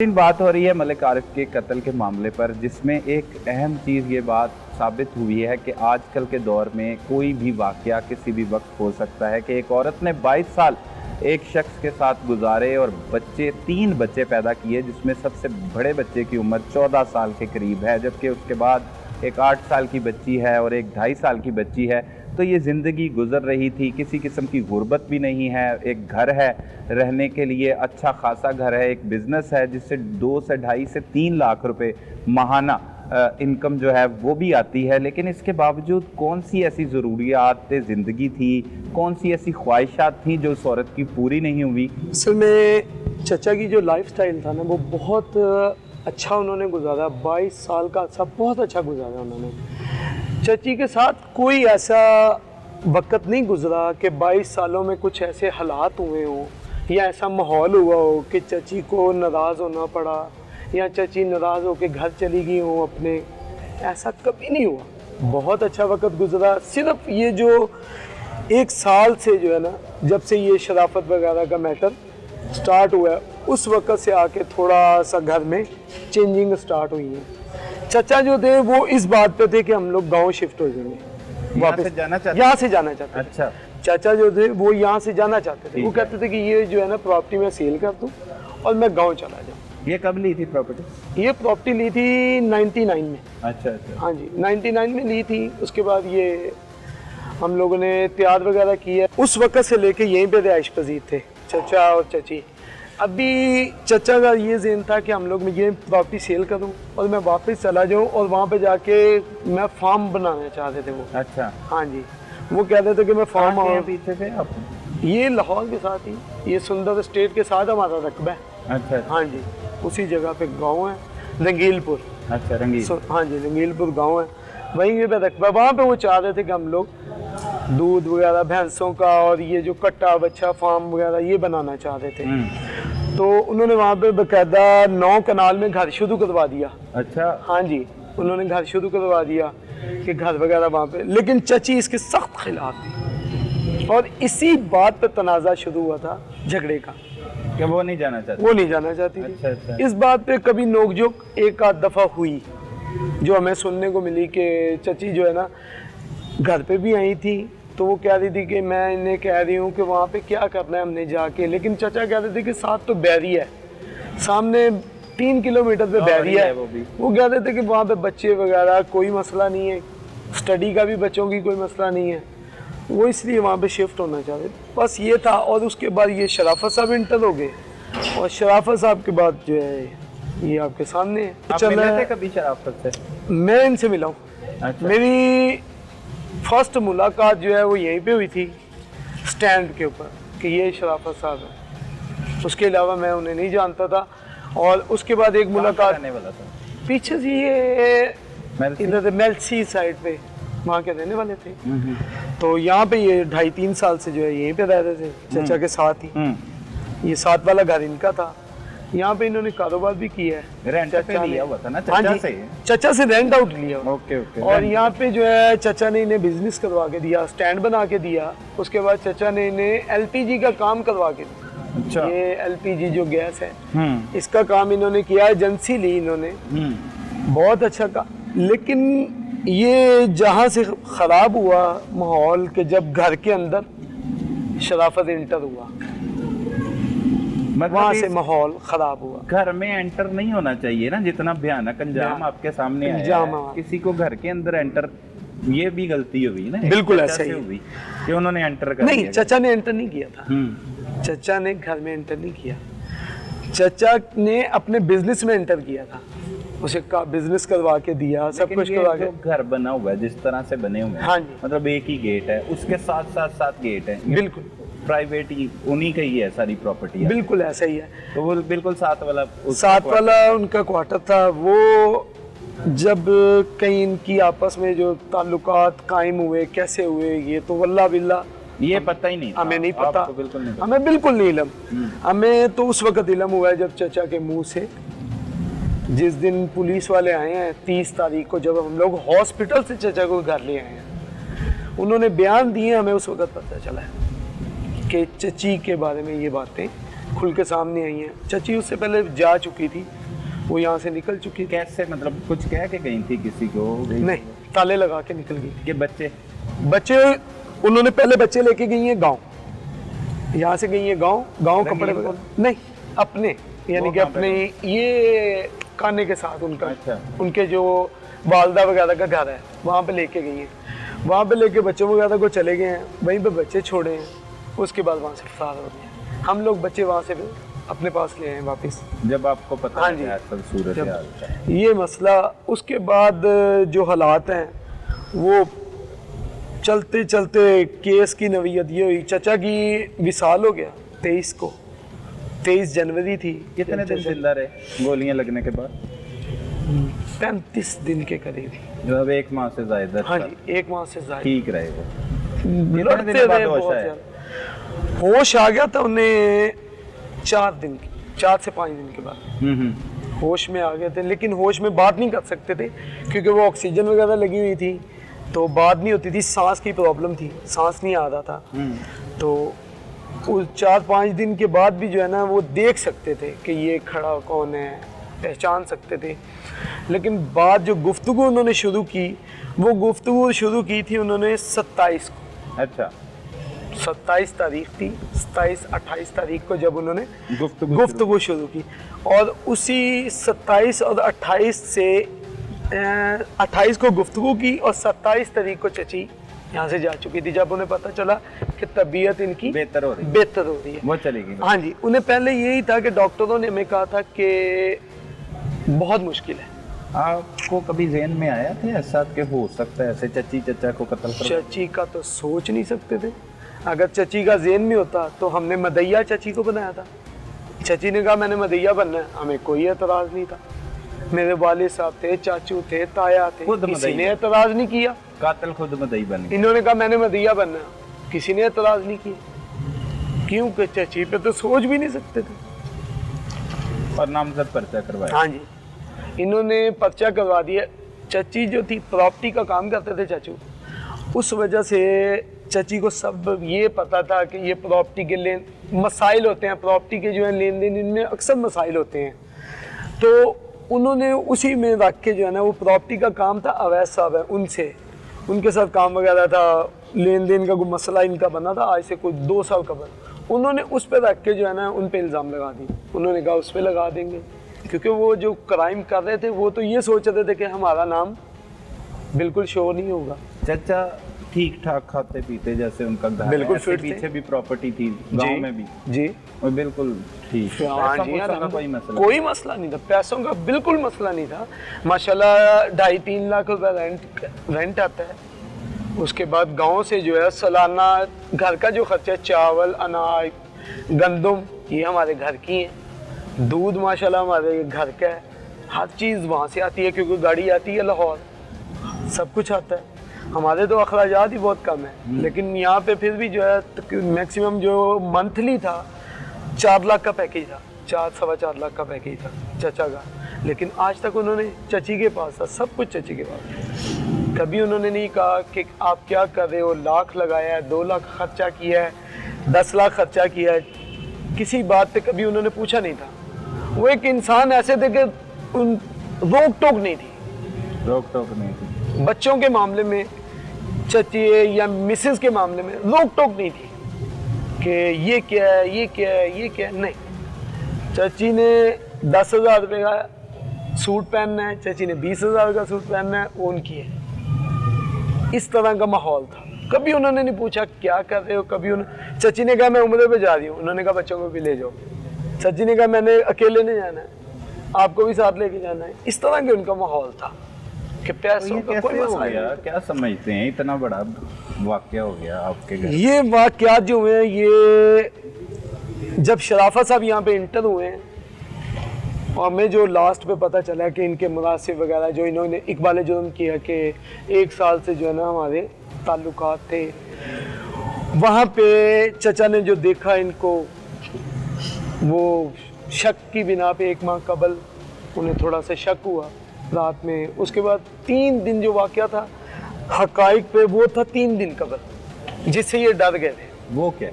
इन बात हो रही है मलिक आरिफ के कत्ल के मामले पर, जिसमें एक अहम चीज़ ये बात साबित हुई है कि आजकल के दौर में कोई भी वाक़या किसी भी वक्त हो सकता है कि एक औरत ने 22 साल एक शख्स के साथ गुजारे और तीन बच्चे पैदा किए, जिसमें सबसे बड़े बच्चे की उम्र 14 साल के करीब है, जबकि उसके बाद एक 8 साल की बच्ची है और एक 2.5 साल की बच्ची है। तो ये ज़िंदगी गुजर रही थी, किसी किस्म की गुर्बत भी नहीं है, एक घर है रहने के लिए, अच्छा खासा घर है, एक बिज़नेस है जिससे 2 से 2.5 से 3 लाख रुपए माहाना इनकम जो है वो भी आती है। लेकिन इसके बावजूद कौन सी ऐसी ज़रूरियात ज़िंदगी थी, कौन सी ऐसी ख्वाहिशात थी जो उस औरत की पूरी नहीं हुई? असल में चचा की जो लाइफ स्टाइल था ना वो बहुत अच्छा उन्होंने गुजारा। 22 साल का सब बहुत अच्छा गुजारा उन्होंने। चची के साथ कोई ऐसा वक्त नहीं गुजरा कि 22 सालों में कुछ ऐसे हालात हुए हों या ऐसा माहौल हुआ हो कि चची को नाराज़ होना पड़ा या चची नाराज़ होकर घर चली गई हो अपने। ऐसा कभी नहीं हुआ, बहुत अच्छा वक्त गुजरा। सिर्फ ये जो 1 साल से जो है ना, जब से ये शराफत वगैरह का मैटर स्टार्ट हुआ है, उस वक्त से आके थोड़ा सा घर में चेंजिंग स्टार्ट हुई है। चचा जो थे वो इस बात पे थे कि हम लोग गांव शिफ्ट हो जाएंगे, वापस यहाँ से जाना चाहते। अच्छा, चाचा जो थे वो यहाँ से जाना चाहते थे। वो कहते थे कि ये जो है ना प्रॉपर्टी मैं सेल कर दूँ और मैं गाँव चला जाऊँ। ये कब ली थी प्रॉपर्टी? ये प्रॉपर्टी ली थी 99 में। अच्छा अच्छा, हाँ जी, 99 में ली थी। उसके बाद ये हम लोगों ने तैयार वगैरह की है। उस वक्त से लेके यहीं पे रिहाइश पजीर थे चचा और चची। अभी चचा का ये ज़हन था कि हम लोग मैं ये प्रॉपर्टी सेल करूं और मैं वापस चला जाऊं और वहाँ पे जाके मैं फार्म बनाना चाहते थे वो। अच्छा, हाँ जी, वो कहते थे कि मैं फार्म पीछे थे आप? ये लाहौर के साथ ही, ये सुंदर स्टेट के साथ हमारा रकबा है। अच्छा, हाँ जी, उसी जगह पे गाँव है रंगीलपुर। अच्छा, रंगील। हाँ जी, रंगीलपुर गाँव है, वहीं पे रकबा। वहाँ पे वो चाह रहे थे कि हम लोग दूध वगैरह भैंसों का और ये जो कट्टा बच्चा फार्म वगैरह ये बनाना चाह रहे थे। तो उन्होंने वहाँ पे बाकायदा 9 कनाल में घर शुरू करवा दिया। अच्छा, हाँ जी, उन्होंने घर शुरू करवा दिया कि घर वगैरह वहाँ पे। लेकिन चची इसके सख्त खिलाफ थी और इसी बात पे तनाज़ा शुरू हुआ था झगड़े का कि वो नहीं जाना चाहती। वो नहीं जाना चाहती थी। अच्छा, अच्छा। इस बात पे कभी नोकझोंक एक आध दफ़ा हुई, जो हमें सुनने को मिली कि चची जो है ना घर पे भी आई थी, तो वो कह रही थी कि मैं इन्हें कह रही हूँ कि वहाँ पे क्या करना है हमने जाके। लेकिन चचा कह रहे थे कि साथ तो बैरी है, सामने 3 किलोमीटर पे बैरी है। वो कह रहे थे कि वहाँ पे बच्चे वगैरह कोई मसला नहीं है, स्टडी का भी बच्चों की कोई मसला नहीं है, वो इसलिए वहाँ पे शिफ्ट होना चाहते थे। बस ये था। और उसके बाद ये शराफत साहब इंटर हो गए और शराफत साहब के बाद जो है ये आपके सामने है। आप मिले थे कभी शराफत से? मैं इनसे मिला हूँ। अच्छा। मेरी फर्स्ट मुलाकात जो है वो यहीं पे हुई थी स्टैंड के ऊपर कि ये शराफत साहब है। उसके अलावा मैं उन्हें नहीं जानता था। और उसके बाद एक मुलाकात वाला था पीछे से ये इधर मेल्सी साइड पे वहाँ के रहने वाले थे। तो यहाँ पे ये 2.5-3 साल से जो है यहीं पे रह रहे थे चचा के साथ ही। ये साथ वाला घर इनका था। यहाँ पे इन्होंने कारोबार भी किया है। रेंट पे लिया हुआ था ना हाँ चचा जी, से? चचा से रेंट आउट लिया हुआ। Okay okay. और यहाँ पे जो है चचा ने इन्हें बिजनेस करवा के दिया, स्टैंड बना के दिया। उसके बाद चचा ने इन्हें एलपीजी का काम करवा के दिया। अच्छा। ये एलपीजी जो गैस है इसका काम इन्होंने किया, एजेंसी ली इन्होंने, बहुत अच्छा काम। लेकिन ये जहाँ से खराब हुआ माहौल के जब घर के अंदर शराफत इंटर हुआ, वहाँ से माहौल खराब हुआ। घर में एंटर नहीं होना चाहिए ना, जितना भयानक अंजाम आपके सामने आया है। किसी को घर के अंदर एंटर, ये भी गलती हुई ना। बिल्कुल ऐसा ही हुई कि उन्होंने एंटर कर नहीं, दिया। चचा ने एंटर नहीं किया था। चचा ने घर में एंटर नहीं किया। चचा ने अपने बिजनेस में एंटर किया था, उसे का बिजनेस करवा के दिया, सब कुछ करवा के। घर बना हुआ है जिस तरह से बने हुए हैं, हाँ जी, मतलब एक ही गेट है, उसके साथ साथ 7 गेट है। बिल्कुल प्राइवेट ही उन्हीं का ही है सारी प्रॉपर्टी। बिल्कुल ऐसा ही है। तो वो बिल्कुल साथ वाला उनका क्वार्टर था। वो जब कहीं इनकी आपस में जो ताल्लुकात कायम हुए, कैसे हुए, ये तो वल्लाह बिल्ला ये पता ही नहीं, हमें नहीं पता। बिल्कुल नहीं, हमें बिल्कुल नहीं इल्म। हमें तो उस वक्त इल्म हुआ है जब चचा के मुंह से, जिस दिन पुलिस वाले आए हैं 30 तारीख को, जब हम लोग हॉस्पिटल से चचा को घर ले आए हैं, उन्होंने बयान दिए, हमें उस वक्त पता चला है कि चची के बारे में ये बातें खुल के सामने आई हैं। चची उससे पहले जा चुकी थी, वो यहाँ से निकल चुकी थी। कैसे, मतलब कुछ कह के गई थी किसी को? नहीं, ताले लगा के निकल गई। कि बच्चे उन्होंने पहले बच्चे लेके गई हैं गांव, यहाँ से गई हैं गांव कपड़े नहीं अपने, यानी कि अपने ये खाने के साथ उनका। अच्छा। उनके जो वालदा वगैरह का घर है वहाँ पे लेके गई हैं, वहाँ पे लेके बच्चों वगैरह को चले गए हैं, वहीं पे बच्चे छोड़े हैं। उसके बाद वहाँ से फरार हो गए। हम लोग बच्चे वहाँ से अपने पास ले आए वापस, जब आपको पता हाँ जी, असल सूरत हाल था। ये मसला। उसके बाद जो हालात हैं वो चलते चलते केस की नवीयत ये हुई, चचा की विसाल हो गया 23 को, 23 जनवरी थी। कितने दिन जिंदा रहे गोलियां लगने के बाद? 35 दिन के करीब। मतलब 1 माह से ज्यादा? हाँ जी, 1 माह से ज्यादा। ठीक रहे वो? लड़ते रहे बहुत ज्यादा। होश आ गया था उन्हें 4 से 5 दिन के बाद होश में आ गए थे, लेकिन होश में बात नहीं कर सकते थे क्योंकि वो ऑक्सीजन वगैरह लगी हुई थी, तो बात नहीं होती थी। सांस की प्रॉब्लम थी, सांस नहीं आ रहा था। तो उस 4-5 दिन के बाद भी जो है ना वो देख सकते थे कि ये खड़ा कौन है, पहचान सकते थे। लेकिन बाद जो गुफ्तगू उन्होंने शुरू की, वो गुफ्तगू शुरू की थी उन्होंने 27 को। अच्छा, 27 तारीख थी, 27-28 तारीख को जब उन्होंने गुफ्तगू शुरू की। और उसी 27 और 28 से 28 को गुफ्तगू की और 27 तारीख को चची यहाँ से जा चुकी थी। जब उन्हें पता चला कि तबीयत इनकी बेहतर हो रही है, वो चली गई। हाँ जी, उन्हें पहले यही था कि डॉक्टरों ने हमें कहा था कि बहुत मुश्किल है। आपको कभी ज़हन में आया था ऐसा कि हो सकता है ऐसे चची चचा को कत्ल कर? चची का तो सोच नहीं सकते थे। अगर चची का ज़हन में होता तो हमने मदैया चची को बनाया था। चची ने कहा मैंने मदैया बनना है, हमें कोई एतराज़ नहीं था। मेरे वालिद साहब थे, चाचू थे, ताया थे, किसी ने एतराज़ नहीं किया। कातिल खुद मदई बन गए। इन्होंने कहा मैंने मदैया बनना है, किसी ने एतराज़ नहीं किया, क्योंकि चची पे तो सोच भी नहीं सकते थे। और नामजद पर्चा करवाया? हाँ जी, इन्होंने पर्चा करवा दिया। चची जो थी प्रॉपर्टी का काम करते थे चाचू, उस वजह से चची को सब ये पता था कि ये प्रॉपर्टी के लेन मसाइल होते हैं, प्रॉपर्टी के जो है लेन देन इनमें अक्सर मसाइल होते हैं। तो उन्होंने उसी में रख के जो है ना, वो प्रॉपर्टी का काम था, अवैध साहब है उनसे, उनके साथ काम वगैरह था, लेन देन का कोई मसला इनका बना था आज से कोई 2 साल कबल। उन्होंने उस पर रख के जो है ना उन पे इल्ज़ाम लगा दिए। उन्होंने कहा उस पर लगा देंगे, क्योंकि वो जो क्राइम कर रहे थे वो तो ये सोच रहे थे कि हमारा नाम बिल्कुल शो नहीं होगा। चाचा ठीक ठाक खाते पीते, जैसे उनका घर बिल्कुल है, फिट पीछे थे। भी प्रॉपर्टी थी गांव में भी जी, और बिल्कुल ठीक। हाँ पैसों जी, का कोई मसला नहीं था, पैसों का बिल्कुल मसला नहीं था। माशाल्लाह 2.5-3 लाख रुपए रेंट आता है। उसके बाद गांव से जो है सालाना घर का जो खर्चा है, चावल, अनाज, गंदम, ये हमारे घर की है। दूध माशाल्लाह हमारे घर का है। हर चीज़ वहाँ से आती है क्योंकि गाड़ी आती है लाहौर, सब कुछ आता है। हमारे तो अखराजात ही बहुत कम है, लेकिन यहाँ पे फिर भी जो है मैक्सिमम जो मंथली था 4 लाख का पैकेज था, 4-4.25 लाख का पैकेज था चचा का। लेकिन आज तक उन्होंने चची के पास था, सब कुछ चची के पास। कभी उन्होंने नहीं कहा कि आप क्या कर रहे हो, लाख लगाया है, 2 लाख खर्चा किया है, 10 लाख खर्चा किया है, किसी बात पे कभी उन्होंने पूछा नहीं था। वो एक इंसान ऐसे थे कि उन रोक टोक नहीं थी। बच्चों के मामले में चची या मिसेस के मामले में रोक टोक नहीं थी कि ये क्या है, ये क्या है, ये क्या है, नहीं। चची ने 10,000 रुपये का सूट पहनना है, चची ने 20,000 का सूट पहनना है, वो उनकी है। इस तरह का माहौल था। कभी उन्होंने नहीं पूछा क्या कर रहे हो। कभी चची ने कहा मैं उम्रे पे जा रही हूँ, उन्होंने कहा बच्चों को भी ले जाओ। चची ने कहा मैंने अकेले नहीं जाना है, आपको भी साथ लेके जाना है। इस तरह के उनका माहौल था कि पैसों का कोई मसला नहीं। क्या समझते हैं इतना बड़ा वाकया हो गया आपके घर? ये वाकयात जो हुए हैं, ये जब शराफत साहब यहाँ पे इंटर हुए हैं और हमें जो लास्ट पे पता चला कि इनके मुनासिब वगैरह जो इन्होंने इकबाल जुर्म किया कि 1 साल से जो है ना हमारे ताल्लुकात थे, वहाँ पे चचा ने जो देखा इनको, वो शक की बिना पे 1 माह कबल उन्हें थोड़ा सा शक हुआ रात में। उसके बाद 3 दिन जो वाकया था हकाइक पे, वो था 3 दिन कबल, जिससे ये डर गए थे। वो क्या?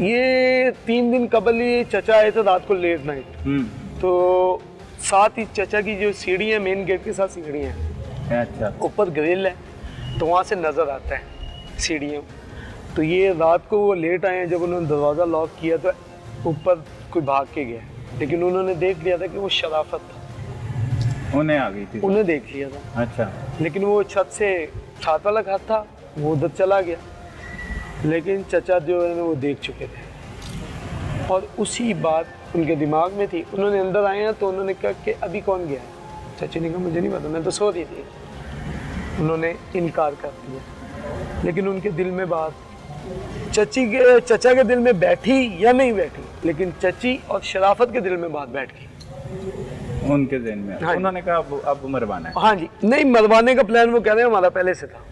ये 3 दिन कबल ही चचा आए थे रात को लेट नाइट। तो साथ ही चचा की जो सीढ़ी है, मेन गेट के साथ सीढ़ी है, अच्छा, ऊपर ग्रिल है, तो वहाँ से नज़र आता है सीढ़ियों। तो ये रात को वो लेट आए हैं, जब उन्होंने दरवाज़ा लॉक किया तो ऊपर कोई भाग के गया, लेकिन उन्होंने देख लिया था कि वो शराफत था, उन्हें आ गई थी, उन्हें देख लिया था। अच्छा, लेकिन वो छत से, छत वाला घर था, वो उधर चला गया, लेकिन चचा जो है ना वो देख चुके थे और उसी बात उनके दिमाग में थी। उन्होंने अंदर आए हैं तो उन्होंने कहा कि अभी कौन गया है? चाची ने कहा मुझे नहीं पता, मैं तो सो रही थी। उन्होंने इनकार कर दिया, लेकिन उनके दिल में बात, चचा के दिल में बैठी या नहीं बैठी, लेकिन चची और शराफत के दिल में बात बैठ गई उनके ज़हन में। हाँ, उन्होंने कहा अब मरवाना है। हाँ जी, नहीं मरवाने का प्लान वो कह रहे हैं हमारा पहले से था।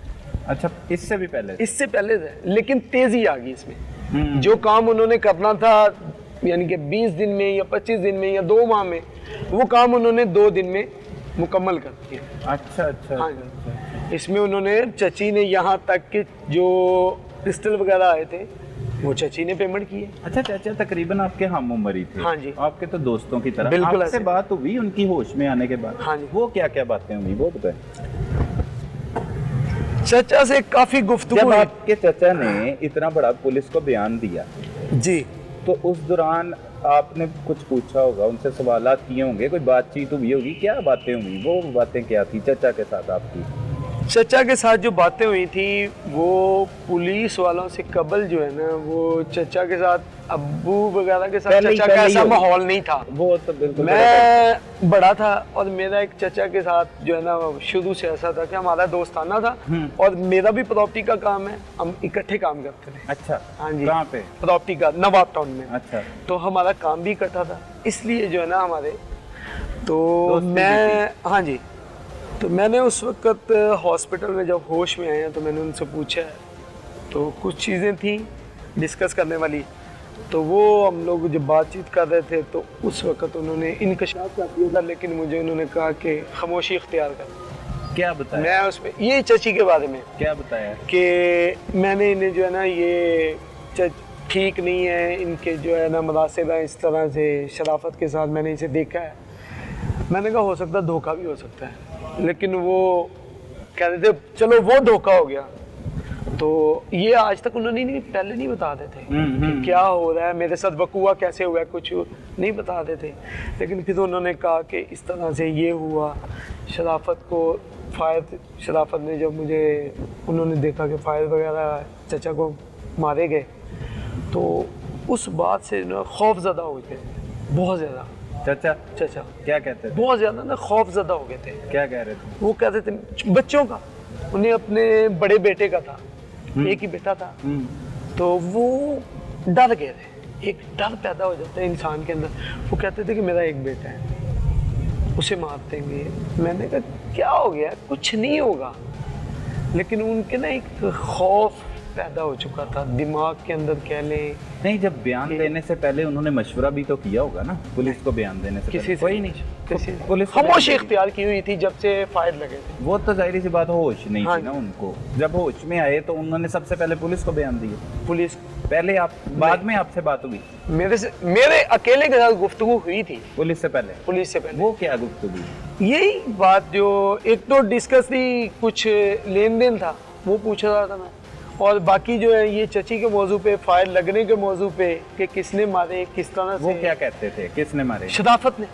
अच्छा, इससे भी पहले? इससे पहले से, लेकिन तेजी आ गई इसमें। जो काम उन्होंने करना था, यानी कि 20 दिन में या 25 दिन में या 2 माह में, वो काम उन्होंने 2 दिन में मुकम्मल कर दिया। अच्छा अच्छा, हाँ जी, इसमें उन्होंने, चची ने यहाँ तक कि जो पिस्टल वगैरह आए थे वो चची ने पेमेंट किए। अच्छा, चाचा तकरीबन आपके हम उम्र ही थे। हाँ जी, आपके तो दोस्तों की तरह। बिल्कुल आपसे ऐसे। बात हुई उनकी होश में आने के बाद? हाँ जी। वो क्या क्या बातें हुई वो बताएं। चचा से काफी गुफ्तगू जब हुई। आपके चाचा ने इतना बड़ा पुलिस को बयान दिया जी, तो उस दौरान आपने कुछ पूछा होगा, उनसे सवालात किए होंगे, कोई बातचीत हुई होगी, क्या बातें हुई? वो बातें क्या थी चाचा के साथ आपकी? चचा के साथ जो बातें हुई थी वो पुलिस वालों से कबल जो है ना, वो चचा के साथ, अब्बू वगैरह के साथ चचा का ऐसा माहौल नहीं था। वो तो बिल्कुल, मैं बड़ा था और मेरा एक चचा के साथ जो है ना शुरू से ऐसा था कि हमारा दोस्ताना था और मेरा भी प्रॉपर्टी का काम है, हम इकट्ठे काम करते थे। अच्छा, हाँ जी, कहाँ पे? प्रॉपर्टी का, नवाब टाउन में। अच्छा, तो हमारा काम भी इकट्ठा था, इसलिए जो है ना हमारे, तो दोस्ती मैं, हाँ जी, तो मैंने उस वक्त हॉस्पिटल में जब होश में आया तो मैंने उनसे पूछा, तो कुछ चीज़ें थी डिस्कस करने वाली, तो वो हम लोग जब बातचीत कर रहे थे तो उस वक्त उन्होंने इंकशाफ कर दिया था, लेकिन मुझे उन्होंने कहा कि खामोशी इख्तियार कर। क्या बताया? मैं उसमें ये चची के बारे में क्या बताया? कि मैंने इन्हें जो है ना, ये ठीक नहीं है, इनके जो है ना मुनासिब है इस तरह से शराफत के साथ, मैंने इसे देखा है। मैंने कहा हो सकता है धोखा भी हो सकता है, लेकिन वो कह रहे थे चलो वो धोखा हो गया। तो ये आज तक उन्होंने पहले नहीं बताते थे कि क्या हो रहा है मेरे साथ, वकूआ कैसे हुआ है, कुछ नहीं बताते थे। लेकिन फिर उन्होंने कहा कि इस तरह से ये हुआ, शराफत को फायर, शराफत ने जब मुझे, उन्होंने देखा कि फायर वगैरह चचा को मारे गए, तो उस बात से ना खौफज़दा हो गए, बहुत ज़्यादा। चाचा चचा क्या कहते थे? बहुत ज़्यादा ना खौफज़दा हो गए थे। क्या कह रहे थे? वो कहते थे बच्चों का, उन्हें अपने बड़े बेटे का था, एक ही बेटा था, तो वो डर गए थे। एक डर पैदा हो जाता है इंसान के अंदर। वो कहते थे कि मेरा एक बेटा है, उसे मार देंगे। मैंने कहा क्या हो गया, कुछ नहीं होगा, लेकिन उनके ना एक खौफ पैदा हो चुका था दिमाग के अंदर, कह लें। नहीं, जब बयान देने से पहले उन्होंने मशवरा भी तो किया होगा ना पुलिस को बयान देने से? किसी से कोई नहीं, किसी पुलिस खामोशी इख्तियार की हुई थी जब से फायर लगे थे। वो तो जाहिर सी बात, होश नहीं हाँ थी ना उनको। जब होश में आए तो उन्होंने सबसे पहले पुलिस को बयान दिया? पुलिस पहले आप, बाद में आपसे बात हुई? मेरे अकेले के साथ गुफ्तगू हुई थी पुलिस से पहले? पुलिस से पहले। वो क्या गुफ्तगू? यही बात जो एक तो डिस्कस थी, कुछ लेन देन था वो पूछ रहा था मैं, और बाकी जो है ये चची के मौजू पे, फायर लगने के मौजू पे कि किसने मारे, किस तरह से। वो क्या कहते थे, किसने मारे? शराफत ने।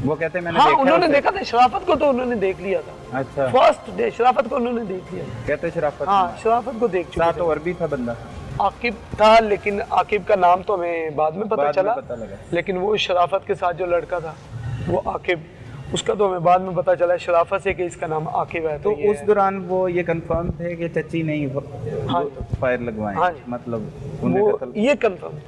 वो कहते मैंने हाँ, देखा उन्होंने उसे। देखा था शराफत को, तो उन्होंने देख लिया था। अच्छा, फर्स्ट डे शराफत को उन्होंने देख लिया। कहते शराफत? हाँ, शराफत को देख चुके साथ थे। और भी था बंदा? आकिब था, लेकिन आकिब का नाम तो हमें बाद में पता चला, लगा। लेकिन वो शराफत के साथ जो लड़का था वो आकिब, उसका तो हमें बाद में पता चला शराफत से कि इसका नाम आकिब है। तो उस दौरान वो ये कंफर्म थे कि चची नहीं हाँ, फायर लगवाए? हाँ जी। मतलब उन्हें वो कत्ल? ये कंफर्म